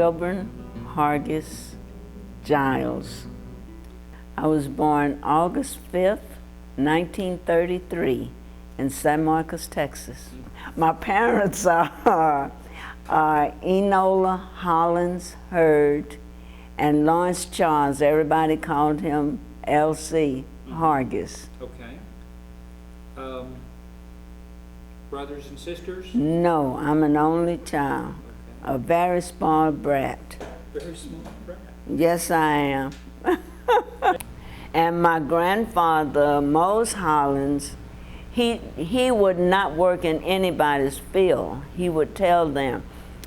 Wilburn Hargis Giles. I was born August 5th, 1933 in San Marcos, Texas. My parents are Enola Hollins Hurd and Lawrence Charles. Everybody called him L.C. Hargis. Okay. Brothers and sisters? No, I'm an only child. Okay. A very small brat. Very small brat. Yes, I am. And my grandfather, Mose Hollins, he would not work in anybody's field. He would tell them.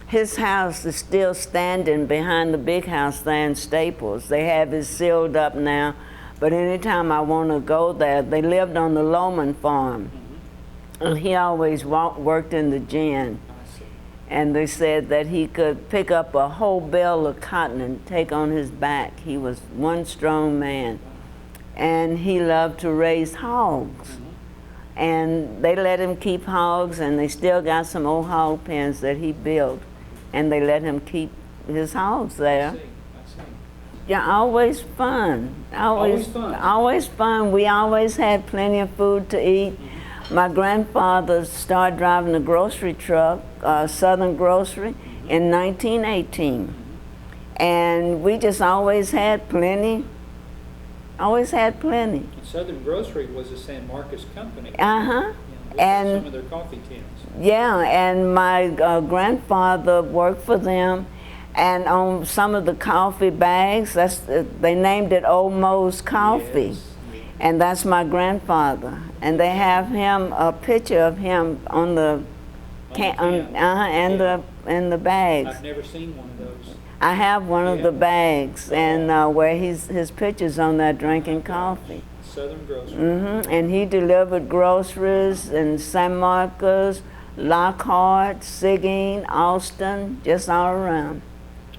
His house is still standing behind the big house there in Staples. They have it sealed up now, but anytime I want to go there, they lived on the Loman farm. And he always worked in the gin. And they said that he could pick up a whole bale of cotton and take on his back. He was one strong man. And he loved to raise hogs. And they let him keep hogs, and they still got some old hog pens that he built. And they let him keep his hogs there. I see. Yeah, always fun. Always fun. Always fun. We always had plenty of food to eat. My grandfather started driving a grocery truck, Southern Grocery, in 1918. And we just always had plenty. Always had plenty. Southern Grocery was a San Marcos company. Uh-huh. Yeah, and some of their coffee tins. Yeah, and my grandfather worked for them. And on some of the coffee bags, they named it Old Mo's Coffee. Yes. And that's my grandfather. And they have him, a picture of him on the and the bags. I've never seen one of those. I have one of the bags, and where his picture's on there drinking coffee. Southern Grocery. And he delivered groceries in San Marcos, Lockhart, Seguin, Austin, just all around.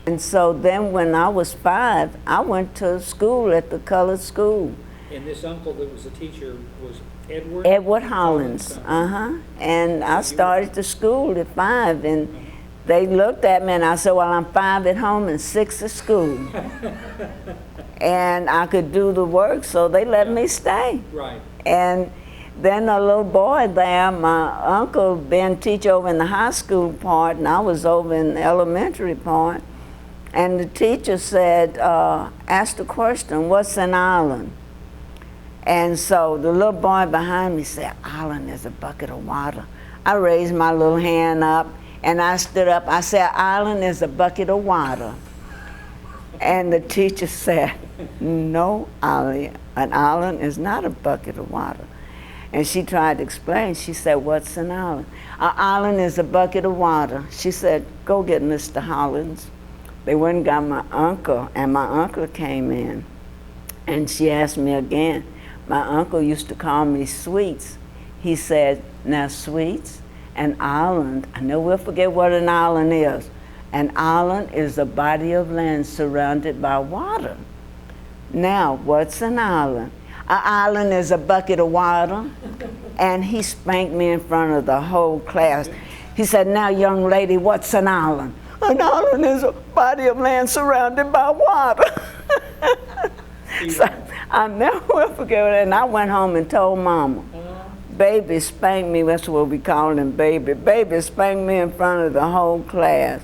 And so then when I was 5, I went to school at the colored school. And this uncle that was a teacher was Edward? Edward Hollins, And I started to school at 5, and they looked at me and I said, well, I'm 5 at home and 6 at school. And I could do the work, so they let me stay. Right. And then a little boy there, my uncle been teach over in the high school part, and I was over in the elementary part. And the teacher said, asked the question, what's an island? And so the little boy behind me said, island is a bucket of water. I raised my little hand up, and I stood up. I said, island is a bucket of water. And the teacher said, no, Ollie, an island is not a bucket of water. And she tried to explain. She said, what's an island? An island is a bucket of water. She said, go get Mr. Hollins. They went and got my uncle, and my uncle came in. And she asked me again. My uncle used to call me Sweets. He said, now Sweets, an island, I never will forget what an island is. An island is a body of land surrounded by water. Now, what's an island? An island is a bucket of water. And he spanked me in front of the whole class. He said, now young lady, what's an island? An island is a body of land surrounded by water. So I never will forget it. And I went home and told Mama, baby spanked me, that's what we call him, baby. Baby spanked me in front of the whole class.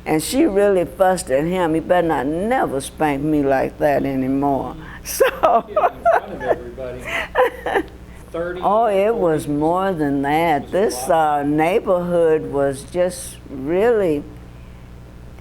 And she really fussed at him. He better not never spank me like that anymore. So. In front of everybody. 30? Oh, it was more than that. This neighborhood was just really,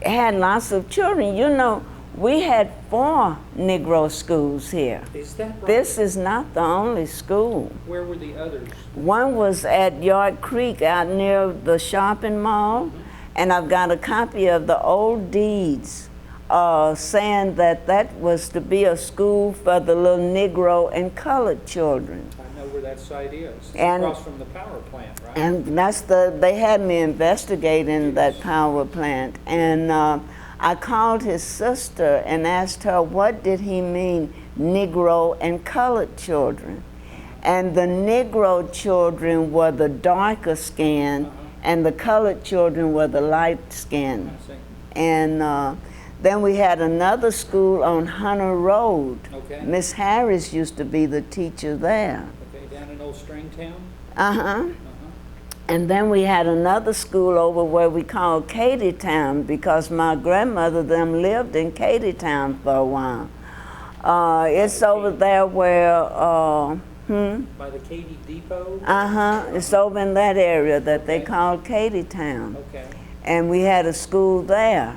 had lots of children. You know, we had 4 Negro schools here. Is that right? This is not the only school. Where were the others? One was at Yard Creek out near the shopping mall, and I've got a copy of the old deeds saying that that was to be a school for the little Negro and colored children. I know where that site is. It's And- across from the power plant, right? And that's they had me investigating that power plant. And I called his sister and asked her, what did he mean, Negro and colored children? And the Negro children were the darker skin, and the colored children were the light skin. I see. And then we had another school on Hunter Road. Okay. Miss Harris used to be the teacher there. Okay, down in Old Stringtown? Uh-huh. Uh-huh. And then we had another school over where we called Katytown because my grandmother them lived in Katytown for a while. It's over there where, By the Katy Depot? it's over in that area that they called Katytown. Okay. And we had a school there.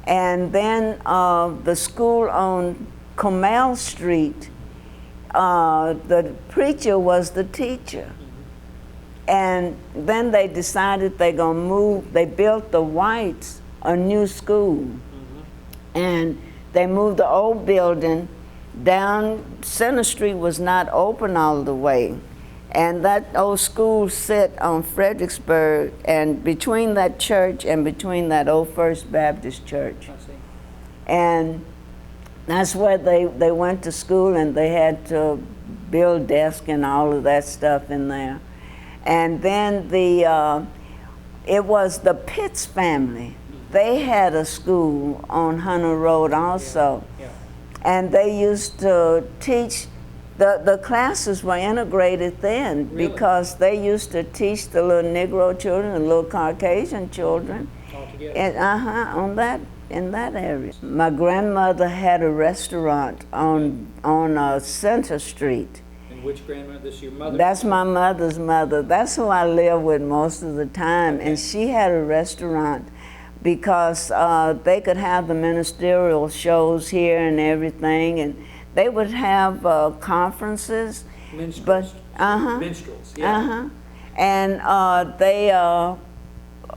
And then the school on Comel Street, the preacher was the teacher. And then they decided they're gonna move, they built the Whites a new school. And they moved the old building down. Center Street was not open all the way. And that old school sit on Fredericksburg, and between that church and between that old First Baptist church. I see. And that's where they went to school, and they had to build desks and all of that stuff in there. And then it was the Pitts family. They had a school on Hunter Road also. Yeah. And they used to teach, the classes were integrated then. Really? Because they used to teach the little Negro children, the little Caucasian children. All together. And, in that area. My grandmother had a restaurant on Center Street. And which grandmother? This your mother? That's my mother's mother. That's who I live with most of the time. Okay. And she had a restaurant because they could have the ministerial shows here and everything, and they would have conferences. Minstrels. But Minstrels, yeah. And they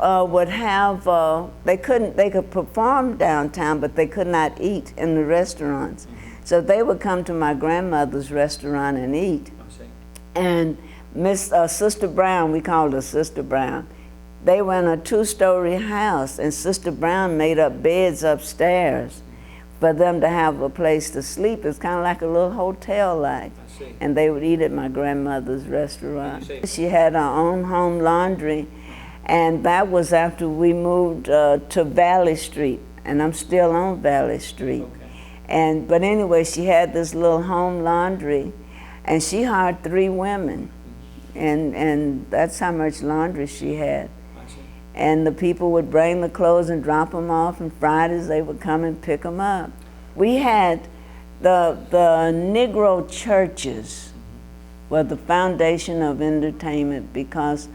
would have they could perform downtown, but they could not eat in the restaurants. So they would come to my grandmother's restaurant and eat. I see. And Sister Brown, we called her Sister Brown, they were in a 2-story house, and Sister Brown made up beds upstairs for them to have a place to sleep. It's kind of like a little hotel-like. I see. And they would eat at my grandmother's restaurant. You see. She had her own home laundry, and that was after we moved to Valley Street, and I'm still on Valley Street. Okay. But anyway, she had this little home laundry, and she hired 3 women, and that's how much laundry she had. I see. And the people would bring the clothes and drop them off, and Fridays they would come and pick them up. We had the Negro churches were the foundation of entertainment because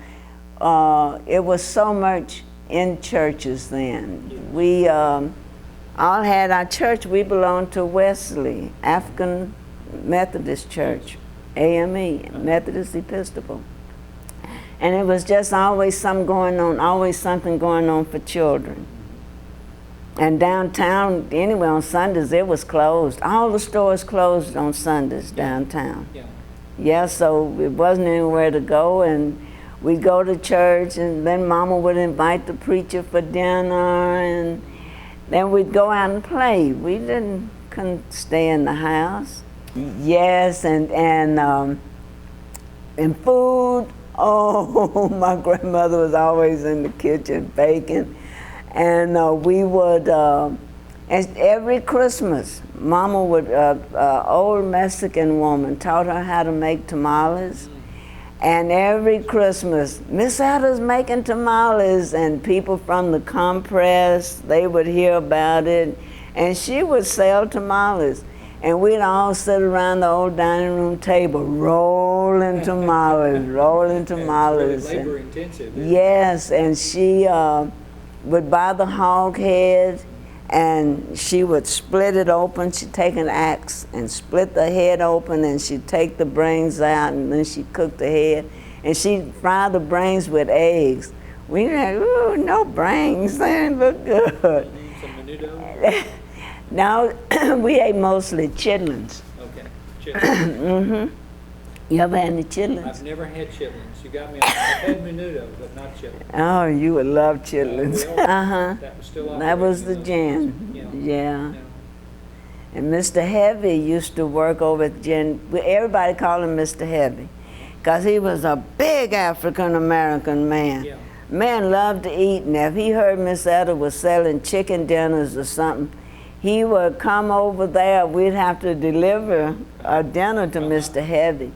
it was so much in churches then. We all had our church. We belonged to Wesley, African Methodist Church, AME, Methodist Episcopal. And it was just always something going on for children. And downtown, anyway, on Sundays, it was closed. All the stores closed on Sundays downtown. Yeah. Yeah, so it wasn't anywhere to go, and we'd go to church, and then Mama would invite the preacher for dinner, and then we'd go out and play. We couldn't stay in the house. Yes, and food. Oh, my grandmother was always in the kitchen baking, and we would. And every Christmas, Mama would, old Mexican woman taught her how to make tamales. And every Christmas, Miss Etta's making tamales, and people from the compress, they would hear about it, and she would sell tamales. And we'd all sit around the old dining room table, rolling tamales, rolling tamales. It's really labor intensive. Yes, and she would buy the hog head, and she would split it open. She'd take an axe and split the head open, and she'd take the brains out, and then she'd cook the head, and she'd fry the brains with eggs. We had, ooh, no brains, they didn't look good. Some menudo? Now, we ate mostly chitlins. Okay. Chitlins. You ever had any chitlins? I've never had chitlins. You got me. I've had menudo, but not chitlins. Oh, you would love chitlins. Well, Uh-huh. That was still That was operating the in those jam. days. Yeah. And Mr. Heavy used to work over at everybody called him Mr. Heavy, because he was a big African-American man. Yeah. Man loved to eat, and if he heard Miss Etta was selling chicken dinners or something, he would come over there. We'd have to deliver a dinner to Mr. Heavy.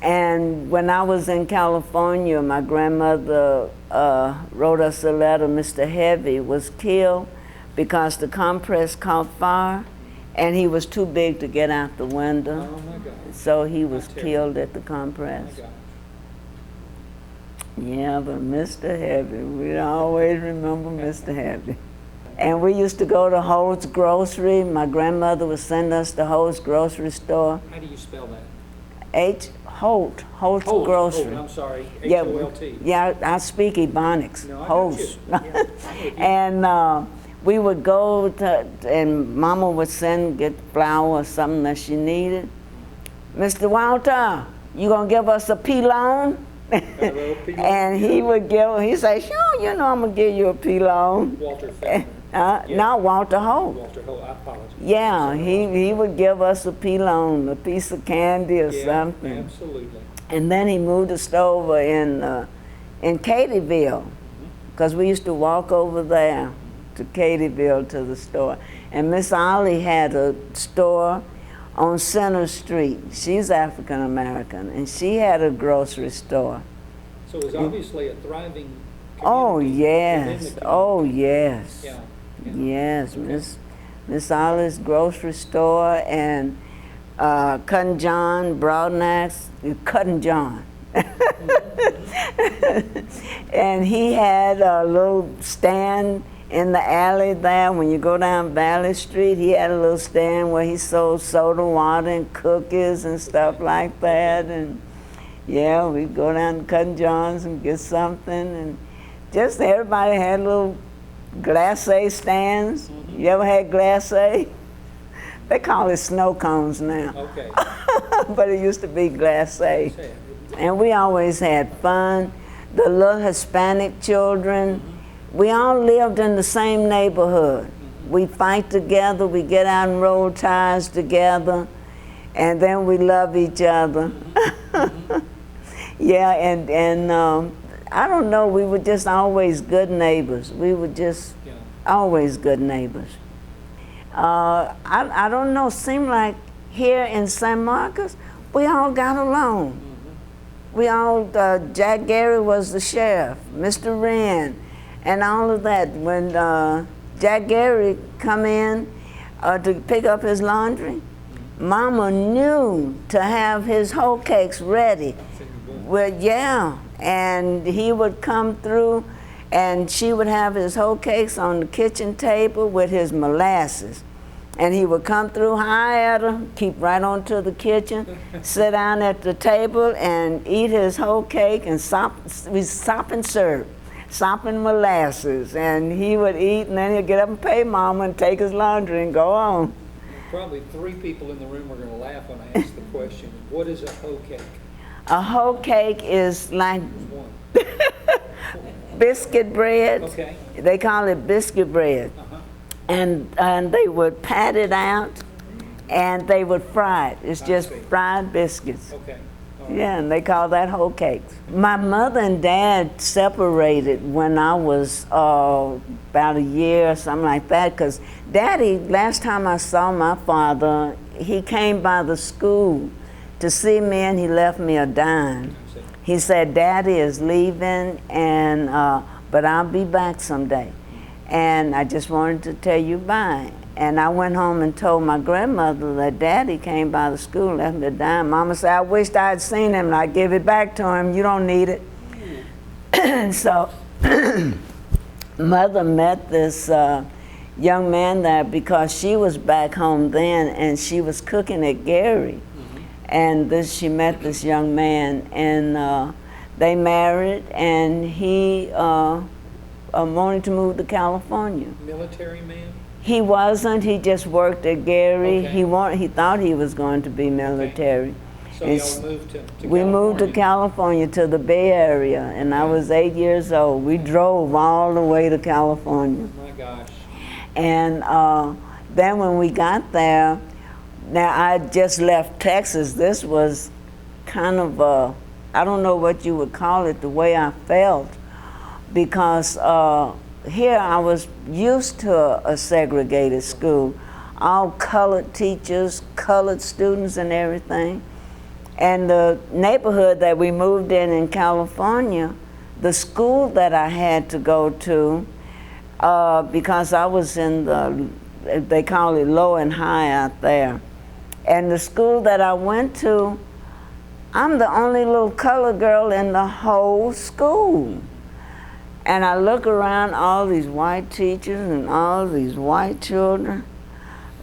And when I was in California, my grandmother wrote us a letter. Mr. Heavy was killed because the compress caught fire, and he was too big to get out the window. Oh my God. So he was killed at the compress. Oh my God. Yeah, but Mr. Heavy, we always remember Mr. Heavy. And we used to go to Holt's Grocery. My grandmother would send us to Holt's Grocery Store. How do you spell that? Holt's Holt, Grocery. I'm sorry, Yeah, H-O-L-T. yeah, I speak Ebonics. No, I got Holt's. you. Yeah, I'm with you. And we would go to, and Mama would get flour or something that she needed. Mr. Walter, you gonna give us a P-loan? And he'd say, sure, you know I'm gonna give you a P-loan. Walter Feldman. No, Walter Holt. Walter Holt, I apologize. Yeah, he would give us a P-loan, a piece of candy or Yeah, something. absolutely. And then he moved us over in Katyville, because we used to walk over there to Katyville to the store. And Miss Ollie had a store on Center Street. She's African American, and she had a grocery store. So it was obviously a thriving community. Oh within the yes, community. oh yes. Yeah. Yes, Okay. Miss Ollie's grocery store, and Cutting John, Broadnax, Cutting John. And he had a little stand in the alley there. When you go down Valley Street, he had a little stand where he sold soda water and cookies and stuff like that. And yeah, we'd go down to Cutting John's and get something. And just everybody had little glacé stands. You ever had glacé? They call it snow cones now. Okay. But it used to be glacé. And we always had fun. The little Hispanic children, we all lived in the same neighborhood. We fight together, we get out and roll tires together, and then we love each other. Yeah, and I don't know, we were just always good neighbors. We were just always good neighbors. I don't know, seemed like here in San Marcos, we all got along. We all, Jack Gary was the sheriff, Mr. Wren, and all of that. When Jack Gary come in to pick up his laundry, Mama knew to have his hoe cakes ready. Well, yeah, and he would come through, and she would have his hoe cakes on the kitchen table with his molasses. And he would come through high at her, keep right on to the kitchen, sit down at the table and eat his hoe cake and sop and serve, sopping molasses. And he would eat, and then he'd get up and pay Mama and take his laundry and go on. Probably 3 people in the room are going to laugh when I ask the question, what is a hoe cake? A hoe cake is like One. biscuit bread. Okay. They call it biscuit bread. And they would pat it out, and they would fry it. It's just fried biscuits. Okay. Yeah, and they call that hoe cakes. My mother and dad separated when I was about a year or something like that, because Daddy, last time I saw my father, he came by the school to see me, and he left me a dime. He said, Daddy is leaving, and but I'll be back someday. And I just wanted to tell you bye. And I went home and told my grandmother that Daddy came by the school, left me a dime. Mama said, I wished I had seen him, and I'd give it back to him. You don't need it. So Mother met this young man there because she was back home then, and she was cooking at Gary. And she met this young man, and they married, and he wanted to move to California. Military man? He wasn't. He just worked at Gary. Okay. He thought he was going to be military. Okay. So And y'all moved to we moved to California, to the Bay Area, and I was 8 years old. We drove all the way to California. My gosh. And then when we got there, now I just left Texas. This was kind of I don't know what you would call it, the way I felt. because here I was used to a segregated school, all colored teachers, colored students and everything. And the neighborhood that we moved in California, the school that I had to go to, because I was in the, they call it low and high out there. And the school that I went to, I'm the only little colored girl in the whole school. And I look around, all these white teachers and all these white children.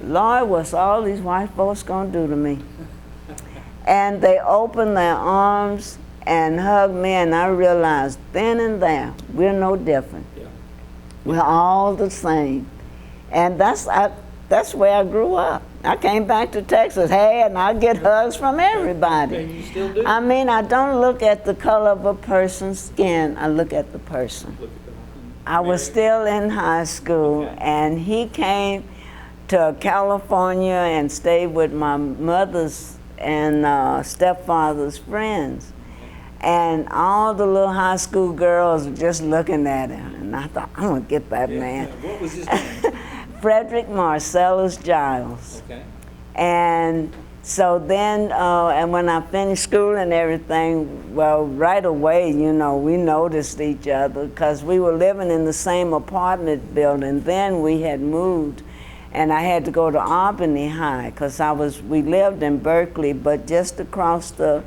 Lord, what's all these white folks gonna do to me? And they opened their arms and hugged me, and I realized then and there, we're no different. Yeah. We're all the same. And that's where I grew up. I came back to Texas, hey, and I get hugs from everybody. And you still do? I mean, I don't look at the color of a person's skin, I look at the person. Look at them. I was still in high school, Okay. and he came to California and stayed with my mother's and stepfather's friends. And all the little high school girls were just looking at him. And I thought, I'm gonna get that man. What was his name? Frederick Marcellus Giles. Okay. And so then, and when I finished school and everything, well, right away, you know, we noticed each other because we were living in the same apartment building. Then we had moved, and I had to go to Albany High because we lived in Berkeley, but just across the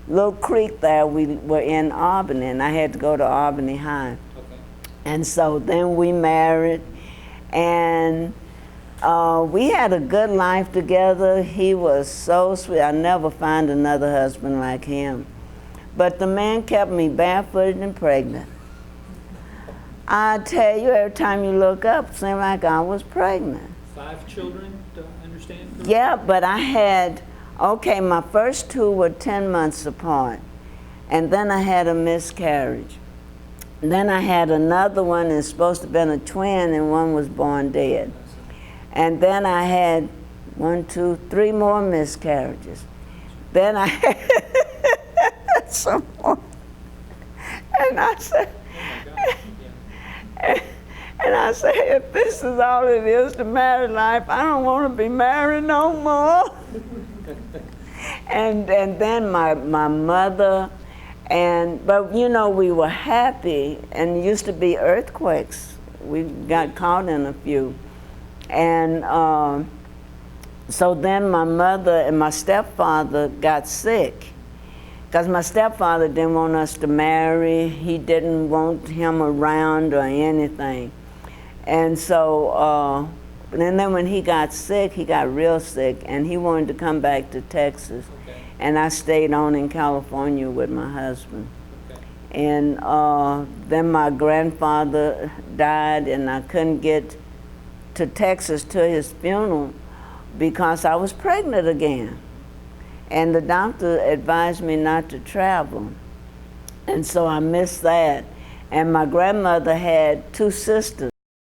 little creek there, we were in Albany, and I had to go to Albany High. Okay. And so then we married, and we had a good life together. He was so sweet. I never find another husband like him. But the man kept me barefooted and pregnant. I tell you, every time you look up, it seemed like I was pregnant. 5 children, do I understand? Yeah, but I had, okay, my first 2 were 10 months apart. And then I had a miscarriage. And then I had another one, and it's supposed to have been a twin, and one was born dead. And then I had 1, 2, 3 more miscarriages. Then I had some more. And I said, and I said, if this is all it is to married life, I don't want to be married no more. and then my mother, but you know, we were happy, and it used to be earthquakes. We got caught in a few. And so then my mother and my stepfather got sick, because my stepfather didn't want us to marry. He didn't want him around or anything. And so, and then when he got sick, he got real sick, and he wanted to come back to Texas. Okay. And I stayed on in California with my husband. Okay. And then my grandfather died, and I couldn't get to Texas to his funeral because I was pregnant again. And the doctor advised me not to travel. And so I missed that. And my grandmother had 2 sisters.